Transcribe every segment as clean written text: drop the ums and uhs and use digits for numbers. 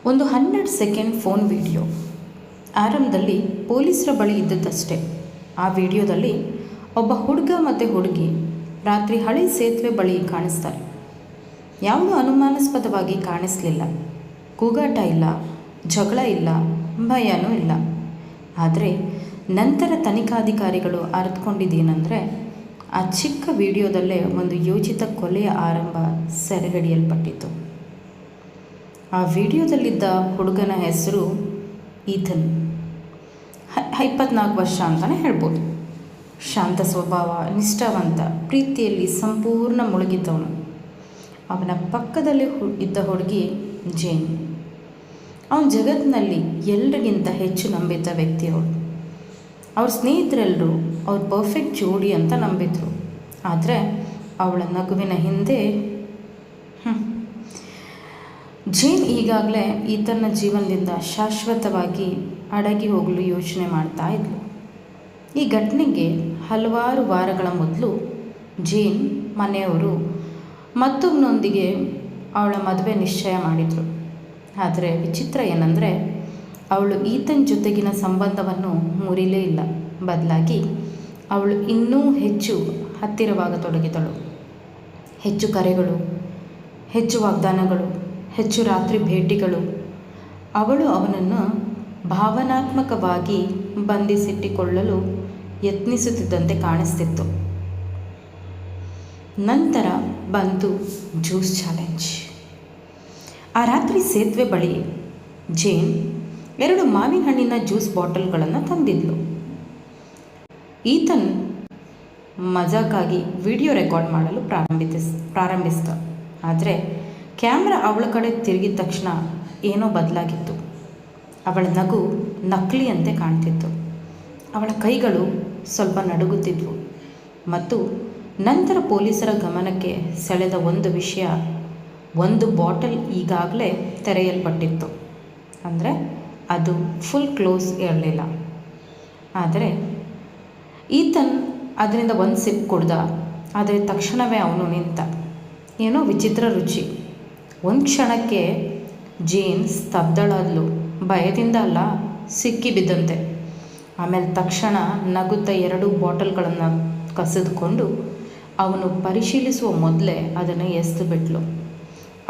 ಒಂದು 12 second phone video. ಆರಂಭದಲ್ಲಿ ಪೊಲೀಸರ ಬಳಿ ಇದ್ದದ್ದಷ್ಟೇ. ಆ ವಿಡಿಯೋದಲ್ಲಿ ಒಬ್ಬ ಹುಡುಗ ಮತ್ತು ಹುಡುಗಿ ರಾತ್ರಿ ಹಳೆ ಸೇತುವೆ ಬಳಿ ಕಾಣಿಸ್ತಾರೆ. ಯಾವುದೂ ಅನುಮಾನಾಸ್ಪದವಾಗಿ ಕಾಣಿಸಲಿಲ್ಲ. ಕೂಗಾಟ ಇಲ್ಲ, ಜಗಳ ಇಲ್ಲ, ಭಯನೂ ಇಲ್ಲ. ಆದರೆ ನಂತರ ತನಿಖಾಧಿಕಾರಿಗಳು ಅರಿತುಕೊಂಡಿದ್ದೇನೆಂದರೆ, ಆ ಚಿಕ್ಕ ವಿಡಿಯೋದಲ್ಲೇ ಒಂದು ಯೋಜಿತ ಕೊಲೆಯ ಆರಂಭ ಸೆರೆಹಿಡಿಯಲ್ಪಟ್ಟಿತು. ಆ ವಿಡಿಯೋದಲ್ಲಿದ್ದ ಹುಡುಗನ ಹೆಸರು ಈಥನ್. 24 ವರ್ಷ ಅಂತಲೇ ಹೇಳ್ಬೋದು. ಶಾಂತ ಸ್ವಭಾವ, ನಿಷ್ಠಾವಂತ, ಪ್ರೀತಿಯಲ್ಲಿ ಸಂಪೂರ್ಣ ಮುಳುಗಿದ್ದವನು. ಅವನ ಪಕ್ಕದಲ್ಲಿ ಇದ್ದ ಹುಡುಗಿ ಜೇನ್. ಅವನ ಜಗತ್ತಿನಲ್ಲಿ ಎಲ್ಲರಿಗಿಂತ ಹೆಚ್ಚು ನಂಬಿದ್ದ ವ್ಯಕ್ತಿಯವಳು. ಅವ್ರ ಸ್ನೇಹಿತರೆಲ್ಲರೂ ಅವ್ರ ಪರ್ಫೆಕ್ಟ್ ಜೋಡಿ ಅಂತ ನಂಬಿದ್ರು. ಆದರೆ ಅವಳ ನಗುವಿನ ಹಿಂದೆ ಜೇನ್ ಈಗಾಗಲೇ ಈತನ ಜೀವನದಿಂದ ಶಾಶ್ವತವಾಗಿ ಅಡಗಿ ಹೋಗಲು ಯೋಚನೆ ಮಾಡ್ತಾ ಇದ್ಲು. ಈ ಘಟನೆಗೆ ಹಲವಾರು ವಾರಗಳ ಮೊದಲು ಜೇನ್ ಮನೆಯವರು ಮತ್ತೊಬ್ಬನೊಂದಿಗೆ ಅವಳ ಮದುವೆ ನಿಶ್ಚಯ ಮಾಡಿದರು. ಆದರೆ ವಿಚಿತ್ರ ಏನಂದರೆ, ಅವಳು ಈತನ ಜೊತೆಗಿನ ಸಂಬಂಧವನ್ನು ಮುರಿಲೇ ಇಲ್ಲ. ಬದಲಾಗಿ ಅವಳು ಇನ್ನೂ ಹೆಚ್ಚು ಹತ್ತಿರವಾಗತೊಡಗಿದಳು. ಹೆಚ್ಚು ಕರೆಗಳು, ಹೆಚ್ಚು ವಾಗ್ದಾನಗಳು, ಹೆಚ್ಚು ರಾತ್ರಿ ಭೇಟಿಗಳು. ಅವಳು ಅವನನ್ನು ಭಾವನಾತ್ಮಕವಾಗಿ ಬಂಧಿಸಿಟ್ಟುಕೊಳ್ಳಲು ಯತ್ನಿಸುತ್ತಿದ್ದಂತೆ ಕಾಣಿಸ್ತಿತ್ತು. ನಂತರ ಬಂತು ಜ್ಯೂಸ್ ಚಾಲೆಂಜ್. ಆ ರಾತ್ರಿ ಸೇತುವೆ ಬಳಿ ಜೇನ್ 2 ಮಾವಿನ ಹಣ್ಣಿನ ಜ್ಯೂಸ್ ಬಾಟಲ್ಗಳನ್ನು ತಂದಿದ್ಲು. ಈತನ್ ಮಜಾಕಾಗಿ ವಿಡಿಯೋ ರೆಕಾರ್ಡ್ ಮಾಡಲು ಪ್ರಾರಂಭಿಸಿದ. ಆದರೆ ಕ್ಯಾಮ್ರಾ ಅವಳ ಕಡೆ ತಿರುಗಿದ ತಕ್ಷಣ ಏನೋ ಬದಲಾಗಿತ್ತು. ಅವಳ ನಗು ನಕಲಿಯಂತೆ ಕಾಣ್ತಿತ್ತು. ಅವಳ ಕೈಗಳು ಸ್ವಲ್ಪ ನಡುಗುತ್ತಿದ್ವು. ಮತ್ತು ನಂತರ ಪೊಲೀಸರ ಗಮನಕ್ಕೆ ಸೆಳೆದ ಒಂದು ವಿಷಯ, ಒಂದು ಬಾಟಲ್ ಈಗಾಗಲೇ ತೆರೆಯಲ್ಪಟ್ಟಿತ್ತು. ಅಂದರೆ ಅದು ಫುಲ್ ಕ್ಲೋಸ್ ಇರಲಿಲ್ಲ. ಆದರೆ ಈತನ್ ಅದರಿಂದ ಒಂದು ಸಿಪ್ ಕುಡ್ದ. ಆದರೆ ತಕ್ಷಣವೇ ಅವನು ನಿಂತ. ಏನೋ ವಿಚಿತ್ರ ರುಚಿ. ಒಂದು ಕ್ಷಣಕ್ಕೆ ಜೇನ್ ಸ್ತಬ್ಧಳಾದ್ಲು. ಭಯದಿಂದ ಅಲ್ಲ, ಸಿಕ್ಕಿ ಬಿದ್ದಂತೆ. ಆಮೇಲೆ ತಕ್ಷಣ ನಗುತ್ತಾ 2 ಬಾಟಲ್ಗಳನ್ನು ಕಸಿದುಕೊಂಡು ಅವನು ಪರಿಶೀಲಿಸುವ ಮೊದಲೇ ಅದನ್ನು ಎಸೆದು ಬಿಟ್ಲು.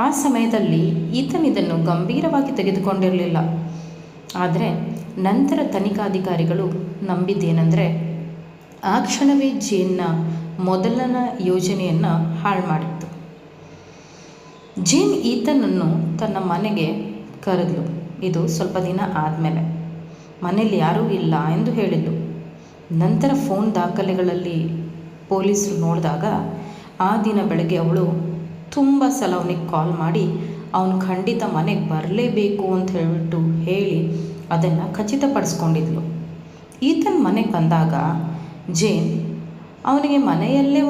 ಆ ಸಮಯದಲ್ಲಿ ಈತನ್ ಇದನ್ನು ಗಂಭೀರವಾಗಿ ತೆಗೆದುಕೊಂಡಿರಲಿಲ್ಲ. ಆದರೆ ನಂತರ ತನಿಖಾಧಿಕಾರಿಗಳು ನಂಬಿದ್ದೇನೆಂದರೆ, ಆ ಕ್ಷಣವೇ ಜೇನ್ನ ಮೊದಲನ ಯೋಜನೆಯನ್ನು ಹಾಳು ಮಾಡಿತ್ತು. ಜೇನ್ ಈತನನ್ನು ತನ್ನ ಮನೆಗೆ ಕರೆದಳು. ಇದು ಸ್ವಲ್ಪ ದಿನ ಆದಮೇಲೆ. ಮನೇಲಿ ಯಾರೂ ಇಲ್ಲ ಎಂದು ಹೇಳಿದ್ಲು. ನಂತರ ಫೋನ್ ದಾಖಲೆಗಳಲ್ಲಿ ಪೊಲೀಸರು ನೋಡಿದಾಗ ಆ ದಿನ ಬೆಳಗ್ಗೆ ಅವಳು ತುಂಬ ಸಲ ಅವನಿಗೆ ಕಾಲ್ ಮಾಡಿ ಅವನು ಖಂಡಿತ ಮನೆಗೆ ಬರಲೇಬೇಕು ಅಂತ ಹೇಳಿ ಅದನ್ನು ಖಚಿತಪಡಿಸ್ಕೊಂಡಿದ್ಲು. ಈತನ ಮನೆಗೆ ಬಂದಾಗ ಜೇನ್ ಅವನಿಗೆ ಮನೆಯಲ್ಲೇ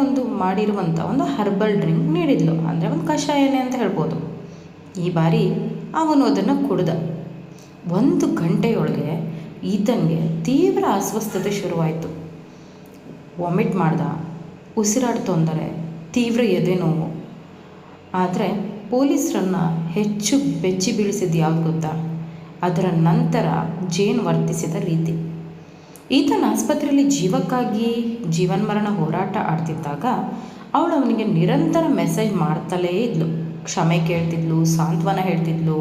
ಮಾಡಿರುವಂಥ ಒಂದು ಹರ್ಬಲ್ ಡ್ರಿಂಕ್ ನೀಡಿದ್ಲು. ಅಂದರೆ ಒಂದು ಕಷಾಯನೇ ಅಂತ ಹೇಳ್ಬೋದು. ಈ ಬಾರಿ ಅವನು ಅದನ್ನು ಕುಡಿದ. 1 ಗಂಟೆಯೊಳಗೆ ಈತನಿಗೆ ತೀವ್ರ ಅಸ್ವಸ್ಥತೆ ಶುರುವಾಯಿತು. ವಾಮಿಟ್ ಮಾಡ್ದ, ಉಸಿರಾಟ ತೊಂದರೆ, ತೀವ್ರ ಎದೆ ನೋವು. ಆದರೆ ಪೊಲೀಸರನ್ನು ಹೆಚ್ಚು ಬೆಚ್ಚಿ ಬೀಳಿಸಿದ್ದು ಯಾವುದು ಗೊತ್ತಾ? ಅದರ ನಂತರ ಜೇನ್ ವರ್ತಿಸಿದ ರೀತಿ. ಈತನ ಆಸ್ಪತ್ರೆಯಲ್ಲಿ ಜೀವಕ್ಕಾಗಿ ಜೀವನ್ಮರಣ ಹೋರಾಟ ಆಡ್ತಿದ್ದಾಗ ಅವಳು ಅವನಿಗೆ ನಿರಂತರ ಮೆಸೇಜ್ ಮಾಡ್ತಲೇ ಇದ್ಲು. ಕ್ಷಮೆ ಕೇಳ್ತಿದ್ಲು, ಸಾಂತ್ವನ ಹೇಳ್ತಿದ್ಲು,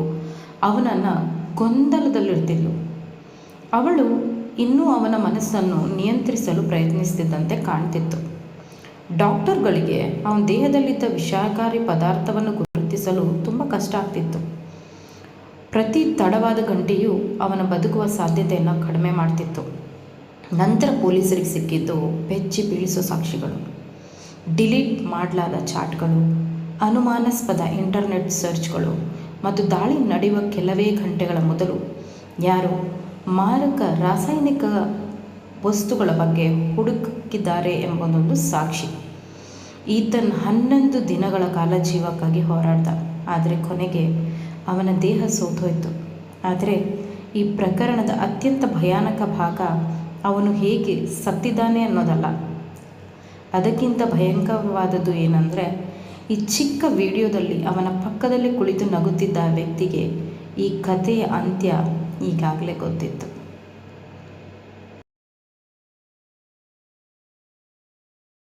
ಅವನನ್ನು ಗೊಂದಲದಲ್ಲಿರ್ತಿದ್ಲು. ಅವಳು ಇನ್ನೂ ಅವನ ಮನಸ್ಸನ್ನು ನಿಯಂತ್ರಿಸಲು ಪ್ರಯತ್ನಿಸ್ತಿದ್ದಂತೆ ಕಾಣ್ತಿತ್ತು. ಡಾಕ್ಟರ್ಗಳಿಗೆ ಅವನ ದೇಹದಲ್ಲಿದ್ದ ವಿಷಕಾರಿ ಪದಾರ್ಥವನ್ನು ಗುರುತಿಸಲು ತುಂಬ ಕಷ್ಟ ಆಗ್ತಿತ್ತು. ಪ್ರತಿ ತಡವಾದ ಗಂಟೆಯೂ ಅವನ ಬದುಕುವ ಸಾಧ್ಯತೆಯನ್ನು ಕಡಿಮೆ ಮಾಡ್ತಿತ್ತು. ನಂತರ ಪೊಲೀಸರಿಗೆ ಸಿಕ್ಕಿದ್ದು ಬೆಚ್ಚಿ ಬೀಳಿಸೋ ಸಾಕ್ಷಿಗಳು, ಡಿಲೀಟ್ ಮಾಡಲಾದ ಚಾಟ್ಗಳು, ಅನುಮಾನಾಸ್ಪದ ಇಂಟರ್ನೆಟ್ ಸರ್ಚ್ಗಳು ಮತ್ತು ದಾಳಿ ನಡೆಯುವ ಕೆಲವೇ ಗಂಟೆಗಳ ಮೊದಲು ಯಾರು ಮಾರಕ ರಾಸಾಯನಿಕ ವಸ್ತುಗಳ ಬಗ್ಗೆ ಹುಡುಕಿದ್ದಾರೆ ಎಂಬುದೊಂದು ಸಾಕ್ಷಿ. ಈತನ್ 11 ದಿನಗಳ ಕಾಲ ಜೀವಕ್ಕಾಗಿ ಹೋರಾಡ್ದ. ಆದರೆ ಕೊನೆಗೆ ಅವನ ದೇಹ ಸೋತೋಯ್ತು. ಆದರೆ ಈ ಪ್ರಕರಣದ ಅತ್ಯಂತ ಭಯಾನಕ ಭಾಗ ಅವನು ಹೇಗೆ ಸತ್ತಿದ್ದಾನೆ ಅನ್ನೋದಲ್ಲ. ಅದಕ್ಕಿಂತ ಭಯಂಕರವಾದದ್ದು ಏನಂದರೆ, ಈ ಚಿಕ್ಕ ವಿಡಿಯೋದಲ್ಲಿ ಅವನ ಪಕ್ಕದಲ್ಲಿ ಕುಳಿತು ನಗುತ್ತಿದ್ದ ವ್ಯಕ್ತಿಗೆ ಈ ಕಥೆಯ ಅಂತ್ಯ ಈಗಾಗಲೇ ಗೊತ್ತಿತ್ತು.